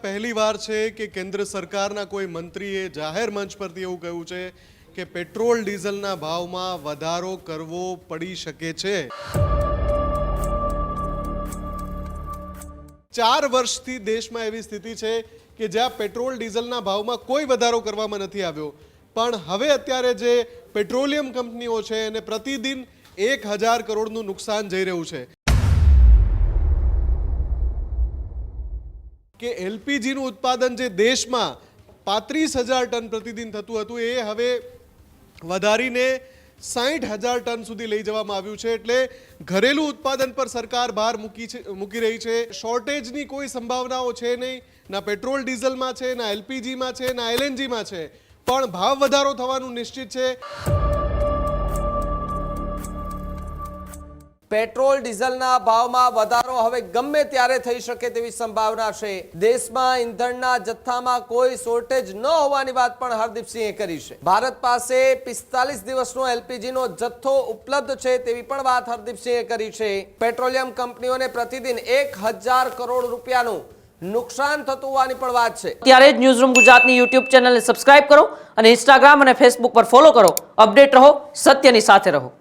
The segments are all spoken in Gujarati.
પહેલી વાર છે કે કેન્દ્ર સરકારના કોઈ મંત્રીએ જાહેર મંચ પરથી એવું કહ્યું છે કે પેટ્રોલ ડીઝલના ભાવમાં વધારો કરવો પડી શકે છે। 4 વર્ષથી દેશમાં એવી સ્થિતિ છે કે જ્યાં પેટ્રોલ ડીઝલના ભાવમાં કોઈ વધારો કરવામાં નથી આવ્યો, પણ હવે અત્યારે જે પેટ્રોલિયમ કંપનીઓ છે એને પ્રતિદિન 1000 કરોડનું નુકસાન જઈ રહ્યું છે કે એલપીજીનું ઉત્પાદન જે દેશમાં 35,000 ટન પ્રતિદિન થતું હતું એ હવે વધારીને 60,000 ટન સુધી લઈ જવામાં આવ્યું છે। એટલે ઘરેલું ઉત્પાદન પર સરકાર ભાર મૂકી રહી છે। શોર્ટેજની કોઈ સંભાવનાઓ છે નહીં, ના પેટ્રોલ ડીઝલમાં છે, ના એલપીજીમાં છે, ના એલએનજીમાં છે, પણ ભાવ વધારો થવાનું નિશ્ચિત છે। પેટ્રોલ ડીઝલના ભાવમાં વધારો હવે ગમે ત્યારે થઈ શકે તેવી સંભાવના છે। દેશમાં ઈંધણના જથ્થામાં કોઈ શોર્ટેજ ન હોવાની વાત પણ હરદીપસિંહે કરી છે। ભારત પાસે 45 દિવસનો એલપીજીનો જથ્થો ઉપલબ્ધ છે તેવી પણ વાત હરદીપસિંહે કરી છે। પેટ્રોલિયમ કંપનીઓને પ્રતિદિન 1000 કરોડ રૂપિયાનું નુકસાન થતું હોવાની પણ વાત છે। ત્યારે જ ન્યૂઝરૂમ ગુજરાતની યુટ્યુબ ચેનલને સબસ્ક્રાઇબ કરો અને ઇન્સ્ટાગ્રામ અને ફેસબુક પર ફોલો કરો। અપડેટ રહો, સત્યની સાથે રહો।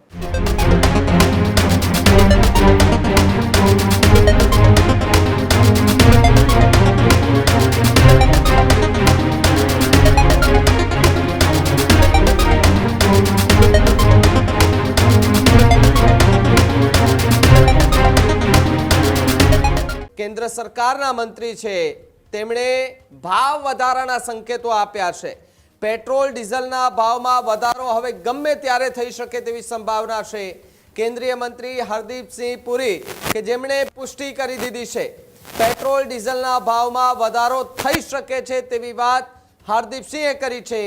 કેન્દ્ર સરકારના મંત્રી છે તેમણે ભાવ વધારાના સંકેતો આપ્યા છે। પેટ્રોલ ડીઝલના ભાવમાં વધારો હવે ગમે ત્યારે થઈ શકે તેવી સંભાવના છે। કેન્દ્રીય મંત્રી હરદીપસિંહ પુરી કે જેમણે પુષ્ટિ કરી દીધી છે પેટ્રોલ ડીઝલના ભાવમાં વધારો થઈ શકે છે તેવી વાત હરદીપસિંહે કરી છે।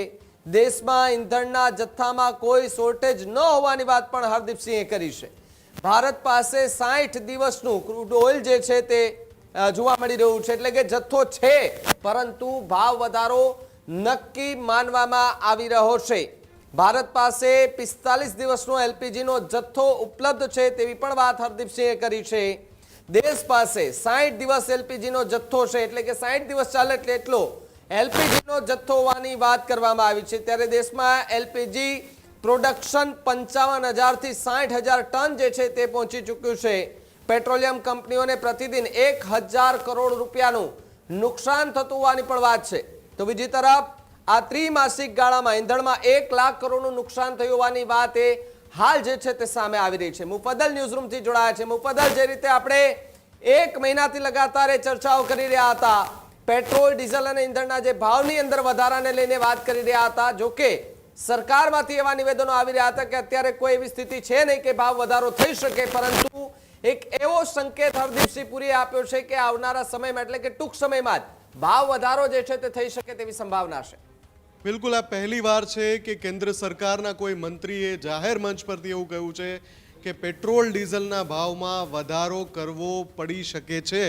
દેશમાં ઈંધણના જથ્થામાં કોઈ શોર્ટેજ ન હોવાની વાત પણ હરદીપસિંહે કરી છે। ભારત પાસે 60 દિવસનું ક્રૂડ ઓઇલ જે છે તે જોવા મળી રહ્યું છે, એટલે કે જથ્થો છે પરંતુ ભાવ વધારો નક્કી માનવામાં આવી રહ્યો છે। ભારત પાસે 45 દિવસનો એલપીજીનો જથ્થો ઉપલબ્ધ છે તેવી પણ વાત હરદીપસિંહે કરી છે। દેશ પાસે 60 દિવસ એલપીજીનો જથ્થો છે, એટલે કે 60 દિવસ ચાલે એટલે એટલો એલપીજીનો જથ્થો હોવાની વાત કરવામાં આવી છે। ત્યારે દેશમાં એલપીજી પ્રોડક્શન 55,000 થી 60,000 ટન જે છે તે પહોંચી ચૂક્યું છે। પેટ્રોલિયમ કંપનીઓને પ્રતિદિન 1000 કરોડ રૂપિયાનું નુકસાન થતું હોવાની પણ વાત છે। તો બીજી તરફ આ ત્રિમાસિક ગાળામાં ઈંધણમાં 1 લાખ કરોડનું નુકસાન થયું હોવાની વાત એ હાલ જે છે તે સામે આવી રહી છે। મુફદ્દલ ન્યૂઝરૂમથી જોડાયા છે। મુફદ્દલ, જે રીતે આપણે 1 મહિનાથી લગાતાર ચર્ચાઓ કરી રહ્યા હતા, પેટ્રોલ ડીઝલ અને ઈંધણના જે ભાવની અંદર વધારાને લઈને વાત કરી રહ્યા હતા, જોકે સરકારમાંથી એવા નિવેદનો આવી રહ્યા હતા કે અત્યારે કોઈ એવી સ્થિતિ છે નહીં કે ભાવ વધારો થઈ શકે, પરંતુ એક એવો સંકેત હરદીપસિંહ પુરીએ આપ્યો છે કે આવનારા સમયમાં, એટલે કે ટૂંક સમયમાં જ ભાવ વધારો જે છે તે થઈ શકે તેવી સંભાવના છે। બિલકુલ, આ પહેલી વાર છે કે કેન્દ્ર સરકારના કોઈ મંત્રીએ જાહેર મંચ પરથી એવું કહ્યું છે કે પેટ્રોલ ડીઝલના ભાવમાં વધારો કરવો પડી શકે છે।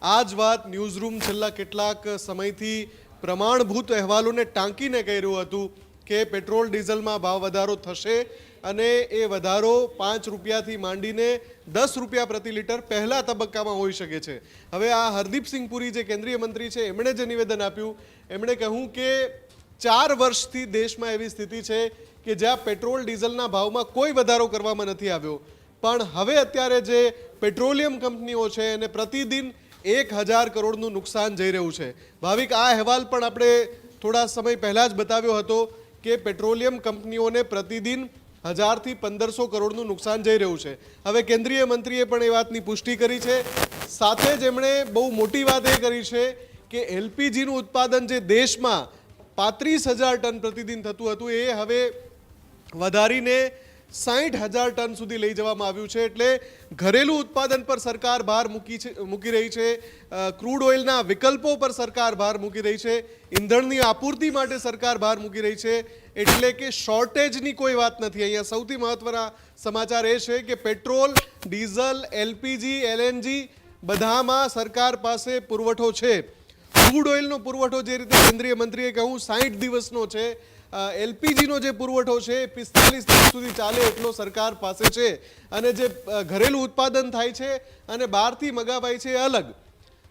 આ જ વાત ન્યૂઝરૂમ છેલ્લા કેટલાક સમયથી પ્રમાણભૂત અહેવાલોને ટાંકીને કહી રહ્યું હતું કે પેટ્રોલ ડીઝલમાં ભાવ વધારો થશે અને એ વધારો 5 રૂપિયાથી માંડીને 10 રૂપિયા પ્રતિ લીટર પહેલા તબક્કામાં હોઈ શકે છે। હવે આ હરદીપસિંહ પુરી જે કેન્દ્રીય મંત્રી છે એમણે જે નિવેદન આપ્યું, એમણે કહ્યું કે 4 વર્ષથી દેશમાં એવી સ્થિતિ છે કે જ્યાં પેટ્રોલ ડીઝલના ભાવમાં કોઈ વધારો કરવામાં નથી આવ્યો, પણ હવે અત્યારે જે પેટ્રોલિયમ કંપનીઓ છે એને પ્રતિદિન 1000 કરોડનું નુકસાન જઈ રહ્યું છે। ભાવિક, આ અહેવાલ પણ આપણે થોડા સમય પહેલા જ બતાવ્યો હતો કે પેટ્રોલિયમ કંપનીઓને પ્રતિદિન 1000 થી 1500 કરોડનું નુકસાન જઈ રહ્યું છે। હવે કેન્દ્રીય મંત્રીએ પણ એ વાતની પુષ્ટિ કરી છે। સાથે જ એમણે બહુ મોટી વાત એ કરી છે કે એલપીજીનું ઉત્પાદન જે દેશમાં 35,000 ટન પ્રતિદિન થતું હતું એ હવે વધારીને 60,000 ટન સુધી લઈ જવામાં આવ્યું છે। એટલે ઘરેલું ઉત્પાદન પર સરકાર ભાર મૂકી રહી છે, ક્રૂડ ઓઇલના વિકલ્પો પર સરકાર ભાર મૂકી રહી છે, ઈંધણની આપૂર્તિ માટે સરકાર ભાર મૂકી રહી છે। એટલે કે શોર્ટેજની કોઈ વાત નથી। અહીંયા સૌથી મહત્વના સમાચાર એ છે કે પેટ્રોલ, ડીઝલ, એલપીજી, એલએનજી બધામાં સરકાર પાસે પુરવઠો છે। ક્રૂડ ઓઇલનો પુરવઠો જે રીતે કેન્દ્રીય મંત્રીએ કહ્યું 60 દિવસનો છે, એલપીજીનો જે પુરવઠો છે 45 દિવસ સુધી ચાલે એટલો સરકાર પાસે છે, અને જે ઘરેલું ઉત્પાદન થાય છે અને બહારથી મગાવાય છે એ અલગ।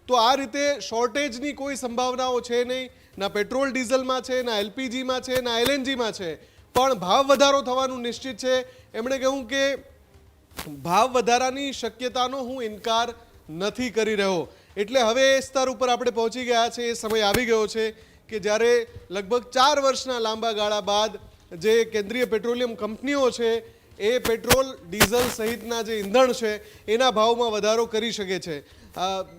તો આ રીતે શોર્ટેજની કોઈ સંભાવનાઓ છે નહીં, ના પેટ્રોલ ડીઝલમાં છે, ના એલપીજીમાં છે, ના એલએનજીમાં છે, પણ ભાવ વધારો થવાનું નિશ્ચિત છે. એમણે કહ્યું કે ભાવ વધારાની શક્યતાનો હું ઇનકાર નથી કરી રહ્યો. એટલે હવે એ સ્તર ઉપર આપણે પહોંચી ગયા છે. એ સમય આવી ગયો છે કે જ્યારે લગભગ 4 વર્ષના લાંબા ગાળા બાદ જે કેન્દ્રીય પેટ્રોલિયમ કંપનીઓ છે એ પેટ્રોલ ડીઝલ સહિતના જે ઈંધણ છે એના ભાવમાં વધારો કરી શકે છે.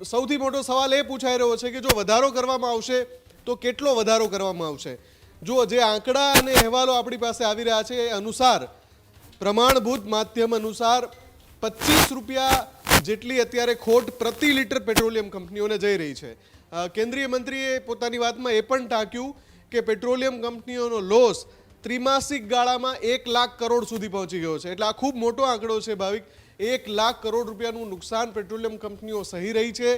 સૌથી મોટો સવાલ એ પૂછાઈ રહ્યો છે કે જો વધારો કરવામાં આવશે તો કેટલો વધારો કરવામાં આવશે. જો જે આંકડા અને અહેવાલો આપણી પાસે આવી રહ્યા છે એ અનુસાર, પ્રમાણભૂત માધ્યમ અનુસાર 25 રૂપિયા જેટલી અત્યારે ખોટ પ્રતિ લીટર પેટ્રોલિયમ કંપનીઓને જઈ રહી છે. કેન્દ્રીય મંત્રીએ પોતાની વાતમાં એ પણ ટાંક્યું કે પેટ્રોલિયમ કંપનીઓનો લોસ ત્રિમાસિક ગાળામાં 1 લાખ કરોડ સુધી પહોંચી ગયો છે. એટલે આ ખૂબ મોટો આંકડો છે ભાવિક. 1 લાખ કરોડ રૂપિયાનું નુકસાન પેટ્રોલિયમ કંપનીઓ સહી રહી છે.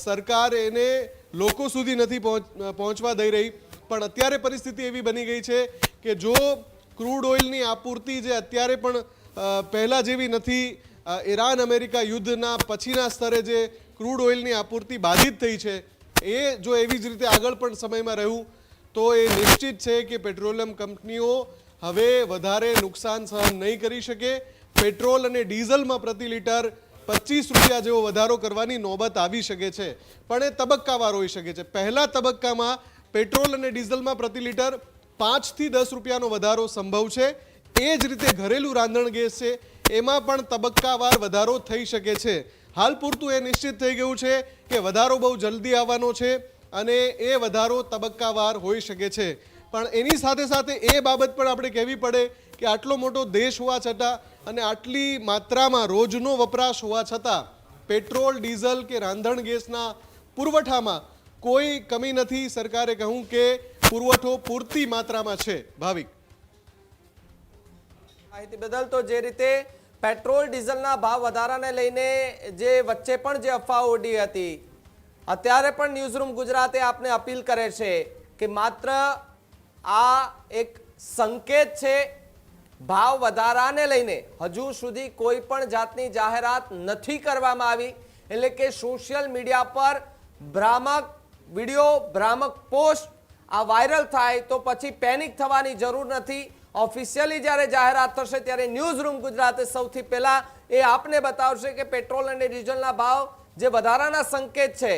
સરકાર એને લોકો સુધી નથી પહોંચવા દઈ રહી. પણ અત્યારે પરિસ્થિતિ એવી બની ગઈ છે કે જો ક્રૂડ ઓઇલની આપૂર્તિ જે અત્યારે પણ પહેલાં જેવી નથી, ઈરાન અમેરિકા યુદ્ધના પછીના સ્તરે જે ક્રૂડ ઓઇલની આપૂર્તિ બાધિત થઈ છે એ જો એવી જ રીતે આગળ પણ સમયમાં રહ્યું તો એ નિશ્ચિત છે કે પેટ્રોલિયમ કંપનીઓ હવે વધારે નુકસાન સહન નહીં કરી શકે. પેટ્રોલ અને ડીઝલમાં પ્રતિ લીટર 25 રૂપિયા જેવો વધારો કરવાની નોબત આવી શકે છે, પણ એ તબક્કાવાર હોઈ શકે છે. પહેલા તબક્કામાં પેટ્રોલ અને ડીઝલમાં પ્રતિ લીટર 5 થી 10 રૂપિયાનો વધારો સંભવ છે. એ જ રીતે ઘરેલું રાંધણ ગેસ છે એમાં પણ તબક્કાવાર વધારો થઈ શકે છે. હાલ પૂરતું એ નિશ્ચિત થઈ ગયું છે કે વધારો બહુ જલ્દી આવવાનો છે અને એ વધારો તબક્કાવાર હોઈ શકે છે. પણ એની સાથે સાથે એ બાબત પણ આપણે કહેવી પડે કે આટલો મોટો દેશ હોવા છતાં અને આટલી માત્રામાં રોજનો વપરાશ હોવા છતાં પેટ્રોલ, ડીઝલ કે રાંધણ ગેસના પુરવઠામાં કોઈ કમી નથી. સરકારે કહ્યું કે પુરવઠો પૂરતી માત્રામાં છે. ભાવિક, માહિતી બદલ. તો જે રીતે પેટ્રોલ ડીઝલના ભાવ વધારાને લઈને જે વચ્ચે પણ જે અફવાઓ ઉડી હતી, અત્યારે પણ ન્યૂઝરૂમ ગુજરાતે આપને અપીલ કરે છે કે માત્ર આ એક સંકેત છે. ભાવ વધારાને લઈને હજુ સુધી કોઈ પણ જાતની જાહેરાત નથી કરવામાં આવી. એટલે કે સોશિયલ મીડિયા પર ભ્રામક વિડીયો, ભ્રામક પોસ્ટ આ વાયરલ થાય તો પછી પેનિક થવાની જરૂર નથી. ઓફિશિયલી જ્યારે જાહેરાત થશે ત્યારે ન્યૂઝરૂમ ગુજરાતે સૌથી પહેલા એ આપને બતાવશે કે પેટ્રોલ અને ડીઝલના ભાવ જે વધારાના સંકેત છે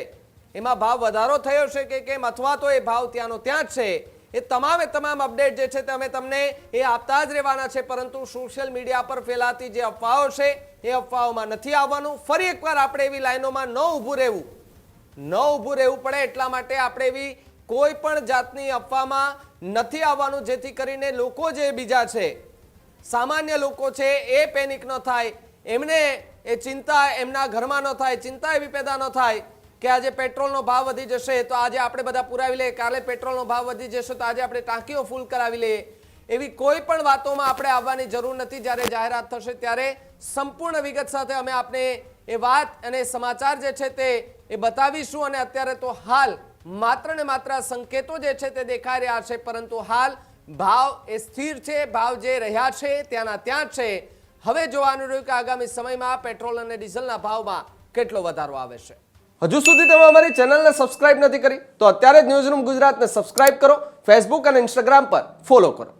એમાં ભાવ વધારો થયો છે કે કેમ, અથવા તો એ ભાવ ત્યાંનો ત્યાં જ છે. એ તમામે તમામ અપડેટ જે છે તે અમે તમને એ આપતા જ રહેવાના છે. પરંતુ સોશિયલ મીડિયા પર ફેલાતી જે અફવાઓ છે એ અફવાઓમાં નથી આવવાનું. ફરી એકવાર આપણે એવી લાઈનોમાં ન ઊભું રહેવું પડે એટલા માટે આપણે એવી કોઈ પણ જાતની અફવામાં નથી આવવાનું, જેથી કરીને લોકો જે બીજા છે, સામાન્ય લોકો છે, એ પેનિક ન થાય, એમને એ ચિંતા એમના ઘરમાં ન થાય, ચિંતા એવી પેદા ન થાય કે આજે પેટ્રોલનો ભાવ વધી જશે તો આજે આપણે બધા પુરાવી લઈએ, કાલે પેટ્રોલનો ભાવ વધી જશે તો આજે આપણે ટાંકીઓ ફૂલ કરાવી લઈએ. એવી કોઈ પણ વાતોમાં આપણે આવવાની જરૂર નથી. જ્યારે જાહેરાત થશે ત્યારે સંપૂર્ણ વિગત સાથે અમે આપને એ વાત અને સમાચાર જે છે તે એ બતાવીશું. અને અત્યારે તો હાલ માત્ર ને માત્ર સંકેતો જે છે તે દેખાઈ રહ્યા છે, પરંતુ હાલ ભાવ એ સ્થિર છે. ભાવ જે રહ્યા છે ત્યાંના ત્યાં જ છે. હવે જોવાનું રહ્યું કે આગામી સમયમાં પેટ્રોલ અને ડીઝલના ભાવમાં કેટલો વધારો આવે છે. હજુ સુધી તમે અમારી ચેનલને સબસ્ક્રાઇબ નથી કરી તો અત્યારે જ ન્યૂઝરૂમ ગુજરાતને સબસ્ક્રાઇબ કરો. ફેસબુક અને ઇન્સ્ટાગ્રામ પર ફોલો કરો.